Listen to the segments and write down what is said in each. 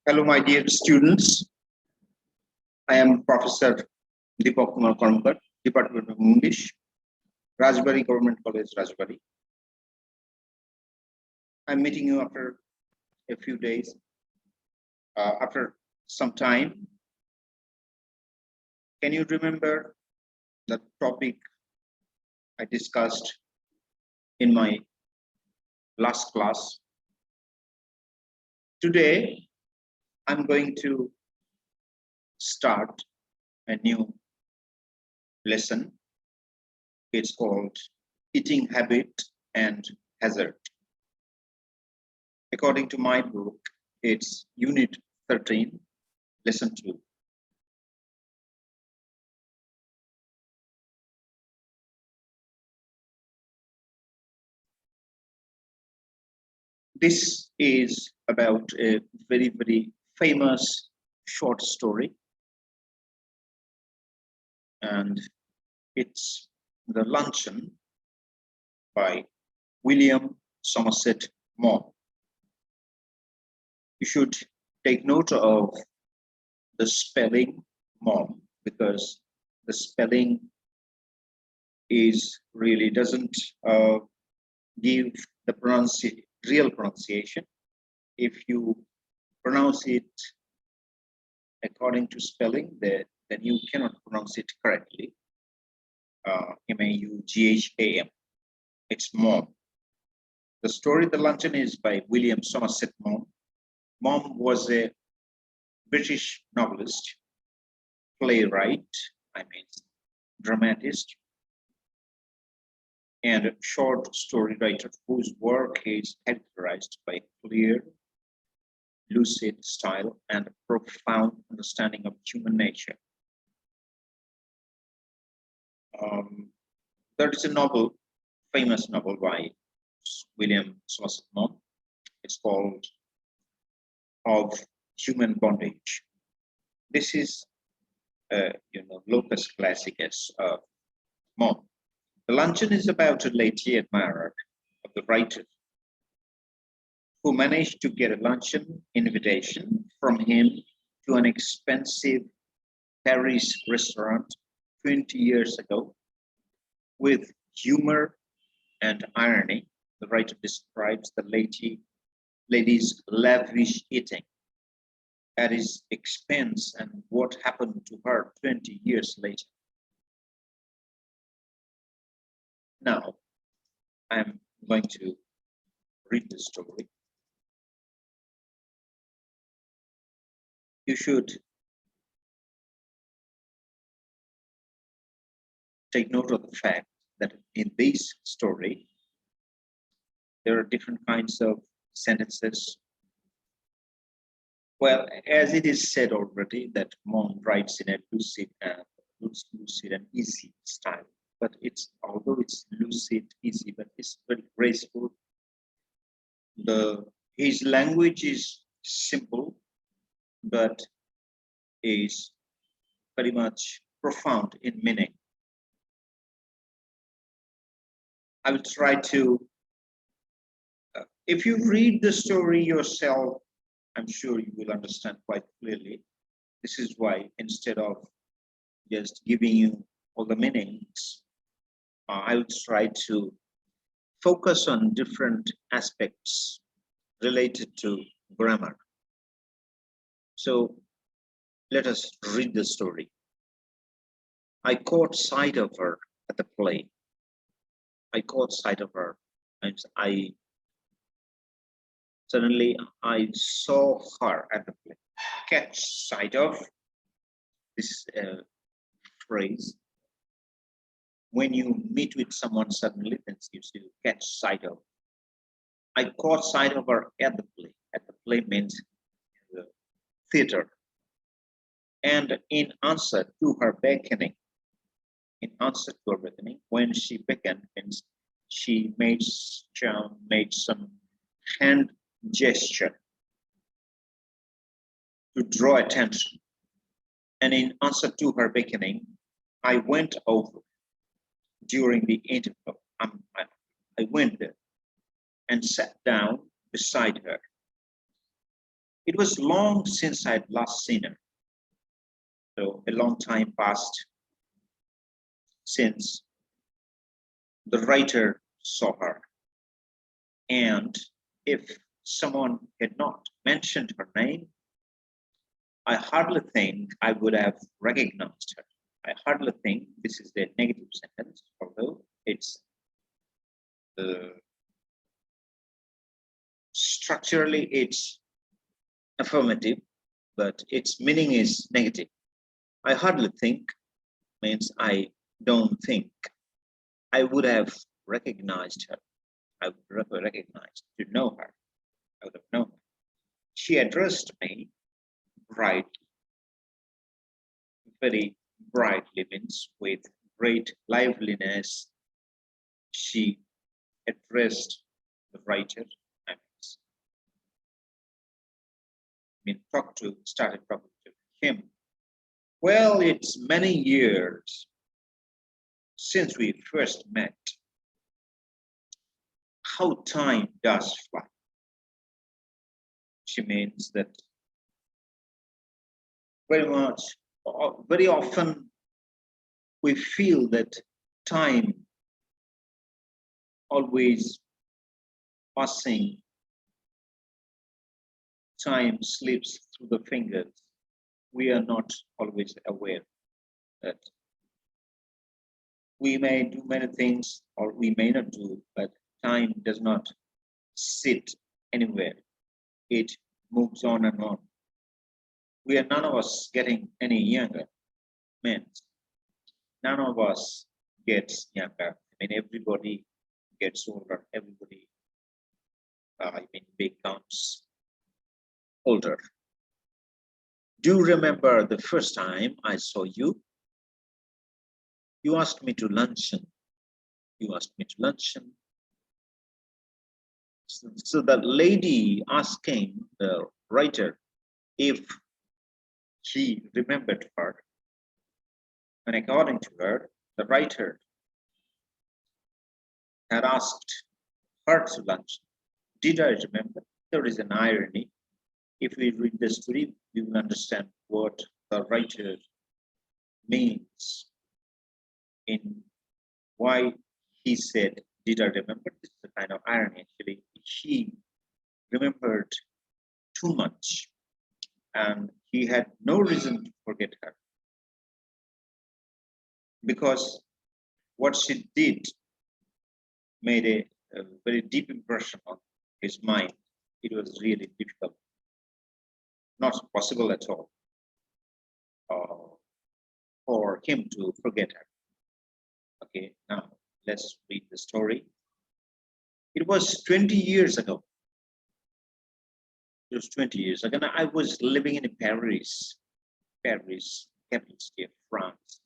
Hello, my dear students. I am Professor Dipak Kumar Karmaker, Department of English, Rajbari Government College, Rajbari. I'm meeting you after a few days, after some time. Can you remember the topic I discussed in my last class? Today, I'm going to start a new lesson. It's called Eating Habit and Hazard. According to my book, it's Unit 13, Lesson 2. This is about a very, very famous short story. And it's The Luncheon by William Somerset Maugham. You should take note of the spelling Maugham, because the spelling is really doesn't give the real pronunciation. If you pronounce it according to spelling, then you cannot pronounce it correctly. M-A-U-G-H-A-M. It's Maugham. The story The Luncheon is by William Somerset Maugham. Maugham was a British novelist, playwright, dramatist, and a short story writer whose work is characterized by clear, lucid style and a profound understanding of human nature. There is a novel, famous novel by William Somerset Maugham. It's called Of Human Bondage. This is locus classicus of Maugham. The Luncheon is about a lady admirer of the writer who managed to get a luncheon invitation from him to an expensive Paris restaurant 20 years ago. With humor and irony, the writer describes the lady's lavish eating at his expense and what happened to her 20 years later. Now, I'm going to read the story. You should take note of the fact that in this story, there are different kinds of sentences. Well, as it is said already, that Maugham writes in a lucid and easy style. But although it's lucid, easy, but it's very graceful. His language is simple, but is very much profound in meaning. I will try to, if you read the story yourself, I'm sure you will understand quite clearly. This is why, instead of just giving you all the meanings, I will try to focus on different aspects related to grammar. So let us read the story. I caught sight of her at the play. I caught sight of her, and suddenly I saw her at the play. Catch sight of, this phrase. When you meet with someone suddenly, then you catch sight of. I caught sight of her at the play. At the play means the theater. And in answer to her beckoning, when she beckoned, she made some hand gesture to draw attention. And in answer to her beckoning, I went over during the interval. I went there and sat down beside her. It was long since I'd last seen her. So a long time passed since the writer saw her. And if someone had not mentioned her name, I hardly think I would have recognized her. I hardly think this is the negative sentence, although it's structurally it's affirmative, but its meaning is negative. I hardly think means I don't think. I would have recognized her. I would have recognized, to know her. I would have known her. She addressed me brightly, very brightly, means with great liveliness. She addressed the writer. Started talking to him. Well, it's many years since we first met. How time does fly. She means that very often we feel that time always passing, time slips through the fingers. We are not always aware that we may do many things or we may not do, but time does not sit anywhere. It moves on and on. We are none of us getting any younger. Means none of us gets younger. I mean, everybody gets older. Everybody, becomes older. Do you remember the first time I saw you? You asked me to luncheon. You asked me to luncheon. So the lady asking the writer if he remembered her, and according to her, the writer had asked her to lunch. Did I remember? There is an irony. If we read the story, we will understand what the writer means in why he said, did I remember? This is a kind of irony, actually. He remembered too much and he had no reason to forget her, because what she did made a very deep impression on his mind. It was really difficult, not possible at all, for him to forget her. Okay, now let's read the story. It was 20 years ago. It was 20 years ago. I was living in Paris, capital city of France.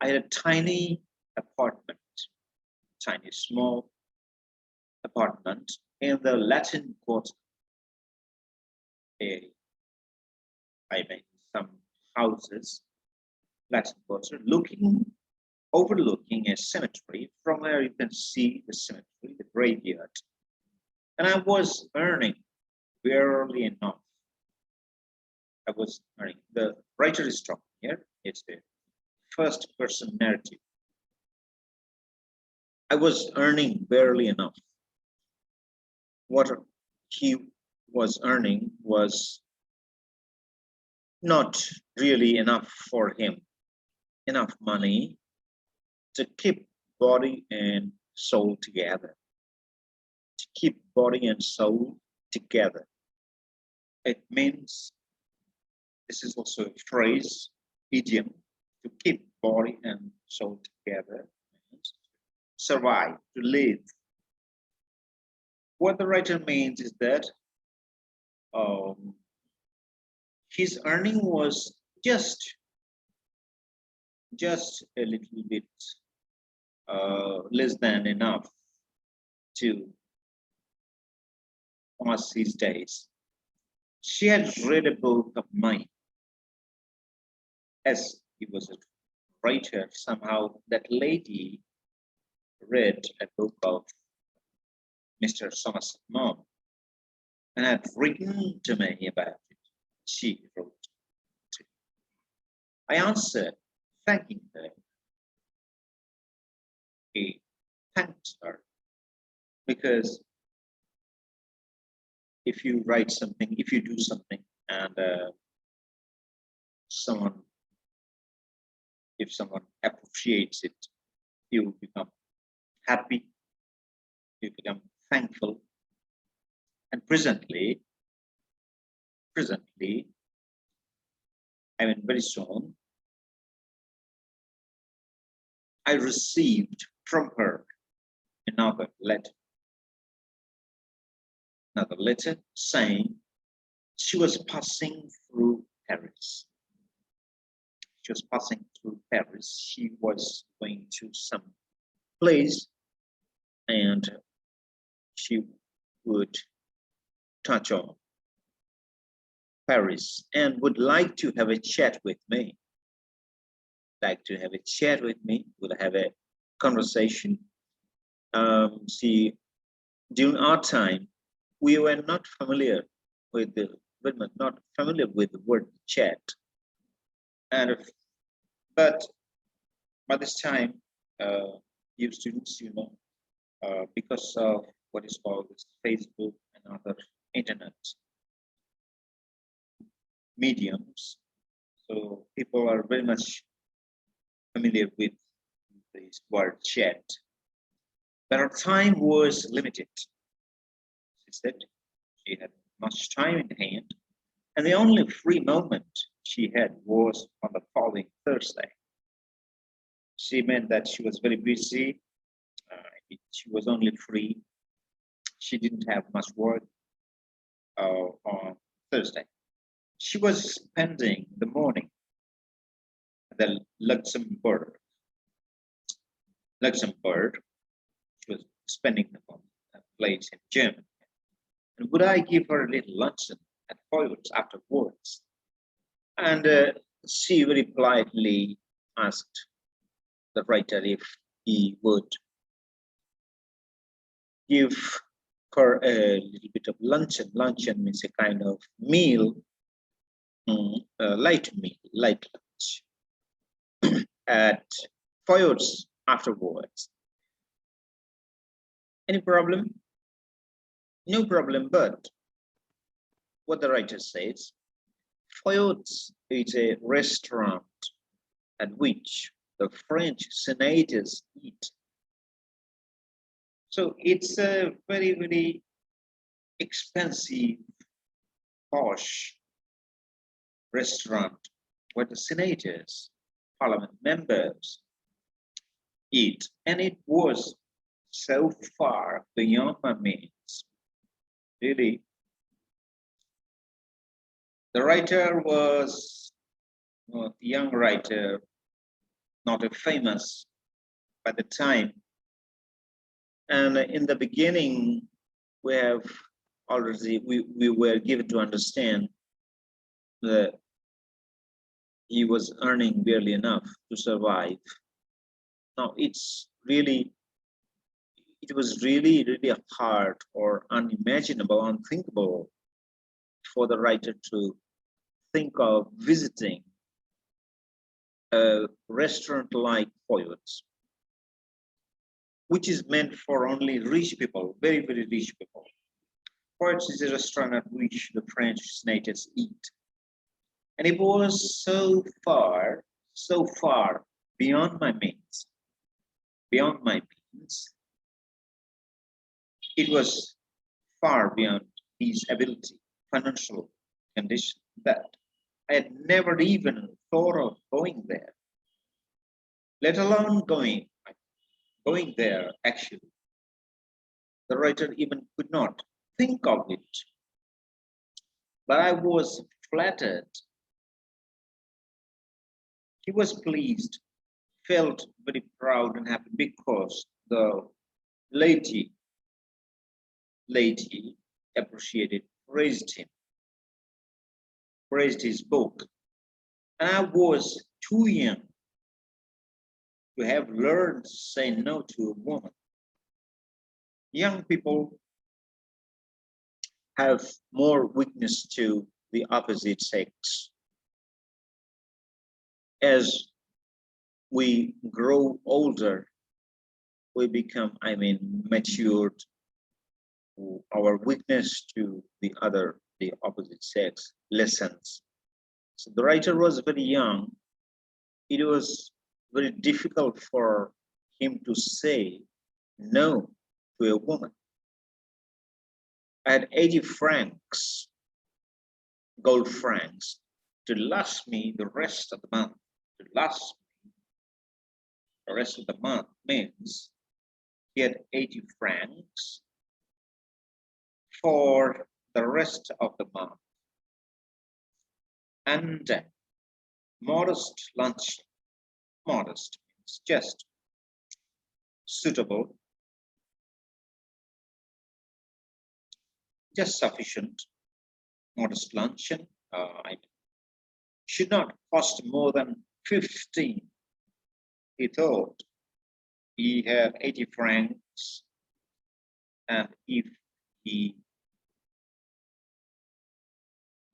I had a tiny apartment, tiny small apartment in the Latin Quarter. Some houses, Latin Quarter, overlooking a cemetery, from where you can see the cemetery, the graveyard. And I was earning barely enough. The writer is talking here. It's the first person narrative. I was earning barely enough. What he was earning was not really enough for him, enough money to keep body and soul together. To keep body and soul together. It means, this is also a phrase, idiom, to keep body and soul together, means survive, to live. What the writer means is that his earning was just a little bit less than enough to pass his days. She had read a book of mine. As he was a writer, somehow that lady read a book of Mr. Somerset Maugham. and had written to me about it. She wrote to me. I answered, thanking her. He thanked her because if you write something, if you do something, and if someone appreciates it, you become happy, you become thankful. And presently, I mean very soon, I received from her another letter saying she was passing through Paris. She was passing through Paris. She was going to some place and she would touch on Paris and would like to have a chat with me. Would have a conversation. See, during our time, we were not familiar with the word chat, but by this time, you students, because of what is called Facebook and other internet mediums, so people are very much familiar with this word chat. But our time was limited. She said she had much time in hand, and the only free moment she had was on the following Thursday. She meant that she was very busy. She was only free. She didn't have much work on Thursday. She was spending the morning at the Luxembourg. She was spending the place in Germany. And would I give her a little luncheon at Foyot's afterwards? And she very politely asked the writer if he would give her a little bit of luncheon. Luncheon means a kind of meal, light lunch at Foyot's afterwards. Any problem? No problem, but what the writer says, Foyot's is a restaurant at which the French senators eat. So it's a very, very expensive, posh restaurant where the senators, parliament members eat. And it was so far beyond my means. Really, the writer was a young writer, not a famous by the time. And in the beginning, we were given to understand that he was earning barely enough to survive. Now it was really hard or unimaginable, unthinkable for the writer to think of visiting a restaurant like Foyot's, which is meant for only rich people, very, very rich people. Foyot's is a restaurant at which the French senators eat. And it was so far beyond my means. It was far beyond his ability, financial condition, that I had never even thought of going there, let alone going there. Actually, the writer even could not think of it, but I was flattered. He was pleased, felt very proud and happy because the lady appreciated, praised him, praised his book. And I was too young to have learned to say no to a woman. Young people have more weakness to the opposite sex. As we grow older, we become, matured. Our weakness to the opposite sex lessens. So the writer was very young. It was very difficult for him to say no to a woman. I had 80 francs, gold francs, to last me the rest of the month. To last me the rest of the month means he had 80 francs for the rest of the month. And modest lunch, modest means just suitable, just sufficient. Modest luncheon should not cost more than 15. He thought he had 80 francs, and if he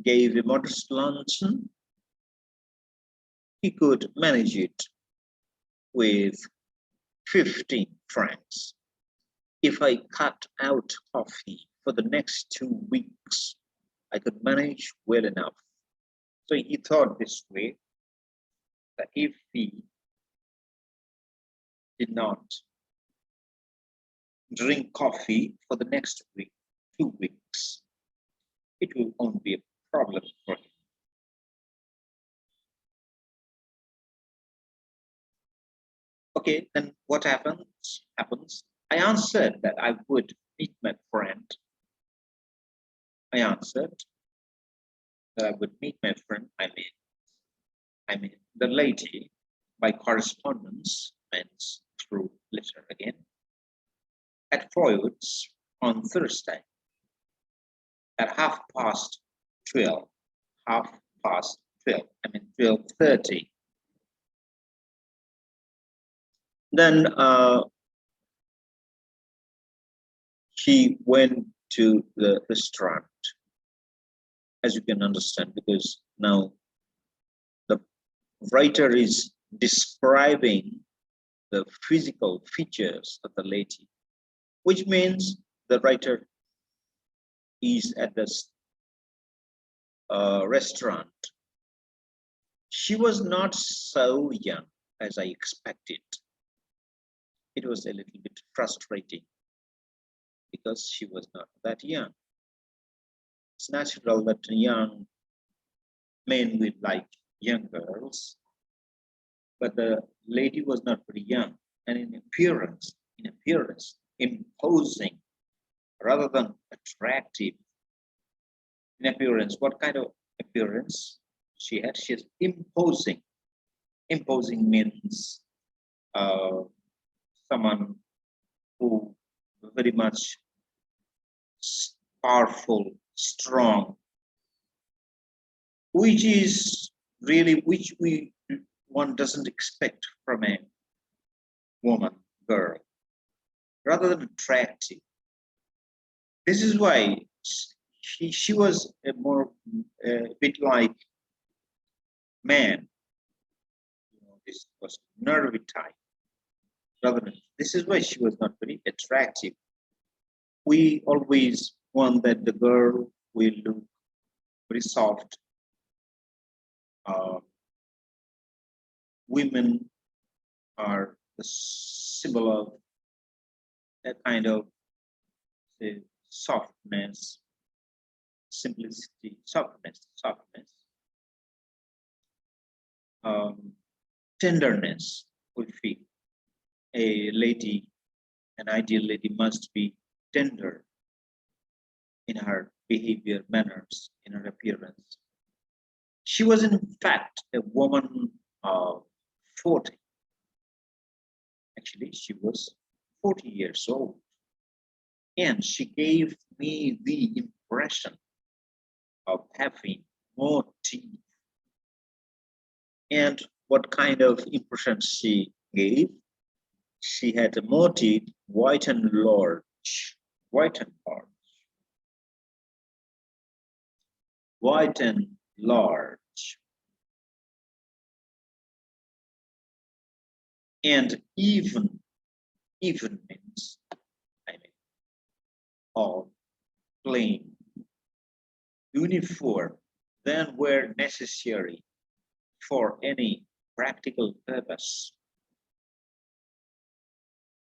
gave a modest luncheon, he could manage it with 15 francs. If I cut out coffee for the next 2 weeks, I could manage well enough. So he thought this way, that if he did not drink coffee for the next week, 2 weeks, it will only be a problem for him. Okay, then what happens? I answered that I would meet my friend. I answered that I would meet my friend. I mean the lady, by correspondence, means through letter again, at Freud's on Thursday at 12:30. 12:30. Then he went to the restaurant, as you can understand, because now the writer is describing the physical features of the lady, which means the writer is at this restaurant. She was not so young as I expected. It was a little bit frustrating because she was not that young. It's natural that young men will like young girls, but the lady was not very young, and in appearance, imposing rather than attractive. In appearance, what kind of appearance she had? She is imposing. Imposing means someone who very much powerful, strong, which is really one doesn't expect from a woman, girl, rather than attractive. This is why she was a bit like man. This was nervy type. Rather than, this is why she was not very attractive. We always want that the girl will look very soft. Women are the symbol of a kind of softness, simplicity, softness, tenderness. We feel a lady, an ideal lady, must be tender in her behavior, manners, in her appearance. She was in fact a woman of 40. Actually, she was 40 years old. And she gave me the impression of having more teeth. And what kind of impression she gave? She had more teeth, white and large. wide and large, and even means, I mean, all plain, uniform, than where necessary for any practical purpose.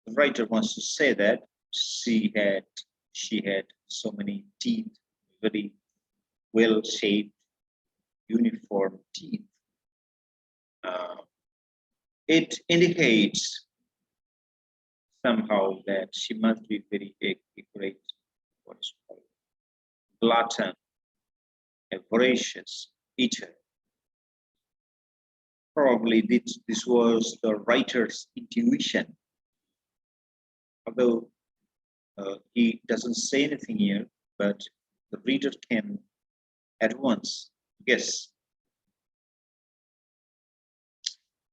The writer wants to say that she had so many teeth, very well-shaped, uniform teeth. It indicates somehow that she must be very a great, what is called, glutton, a voracious eater. Probably this was the writer's intuition, although he doesn't say anything here, but the reader can at once guess.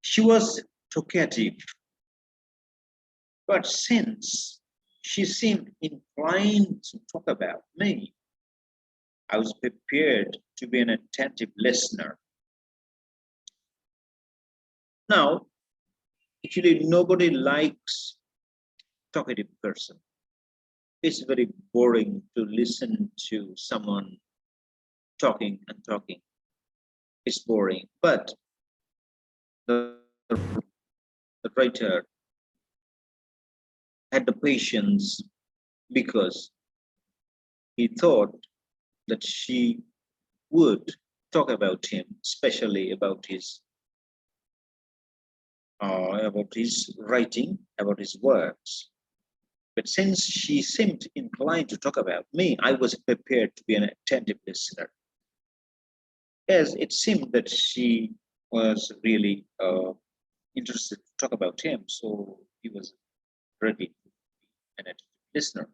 She was talkative, but since she seemed inclined to talk about me, I was prepared to be an attentive listener. Now, actually, nobody likes talkative person. It's very boring to listen to someone talking and talking. It's boring, but the writer had the patience because he thought that she would talk about him, especially about his writing, about his works. But since she seemed inclined to talk about me, I was prepared to be an attentive listener. As it seemed that she was really interested to talk about him, so he was ready to be an attentive listener.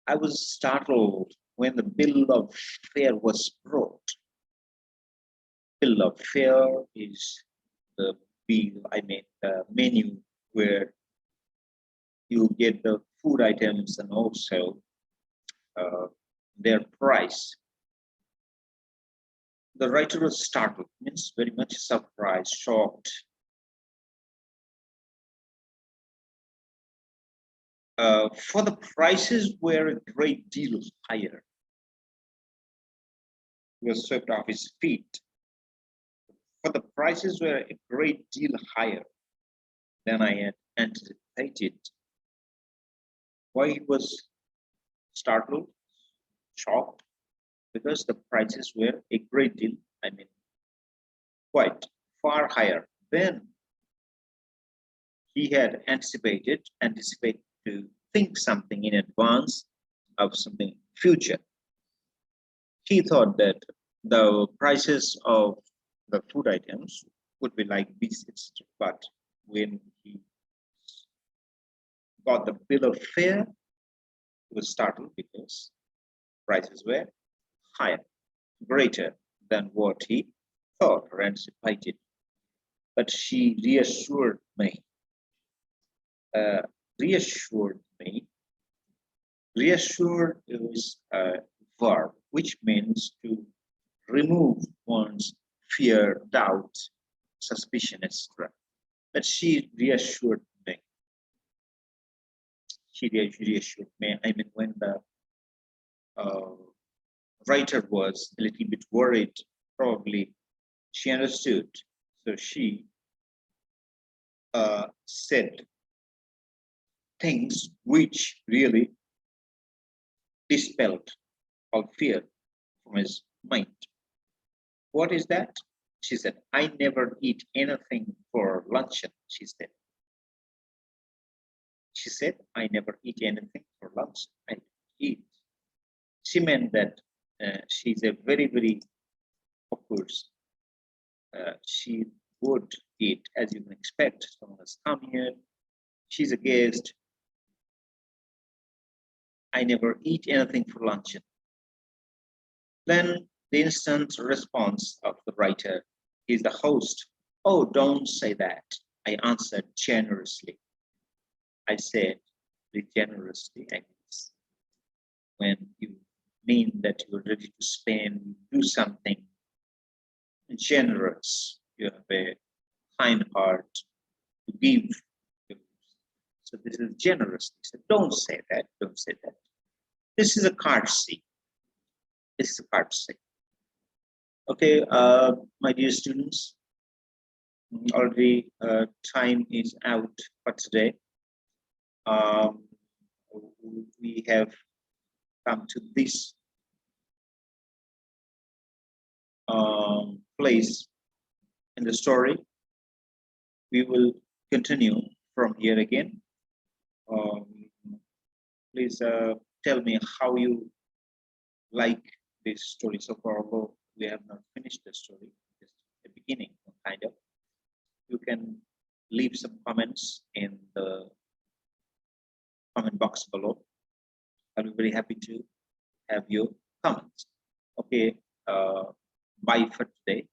I was startled when the bill of fare was brought. Bill of fare is the the menu where you get the food items and also their price. The writer was startled, means very much surprised, shocked. For the prices were a great deal higher. He was swept off his feet. For the prices were a great deal higher than I had anticipated. Why he was startled, shocked? Because the prices were a great deal, quite far higher than he had anticipated to think something in advance of something future. He thought that the prices of the food items would be like this, but when he got the bill of fare, he was startled because prices were higher, greater than what he thought or anticipated. But she reassured me. Reassured is a verb which means to remove one's fear, doubt, suspicion, etc. But she reassured me. She reassured me. When the writer was a little bit worried, probably she understood. So she said things which really dispelled all fear from his mind. What is that? She said, I never eat anything for luncheon, she said. She said, I never eat anything for lunch. I eat. She meant that she's a very, very, of course, she would eat, as you can expect. Someone has come here, she's a guest. I never eat anything for luncheon. Then the instant response of the writer is the host. Oh, don't say that. I answered generously. I said generously, when you mean that you're ready to spend, do something generous. You have a kind heart to give. So this is generous. So don't say that. Don't say that. This is a courtesy. This is a courtesy. Okay, my dear students, already time is out for today. We have come to this place in the story. We will continue from here again. Please tell me how you like this story so far, although we have not finished the story, just the beginning, kind of. You can leave some comments in the comment box below. I'll be very happy to have your comments. Okay, bye for today.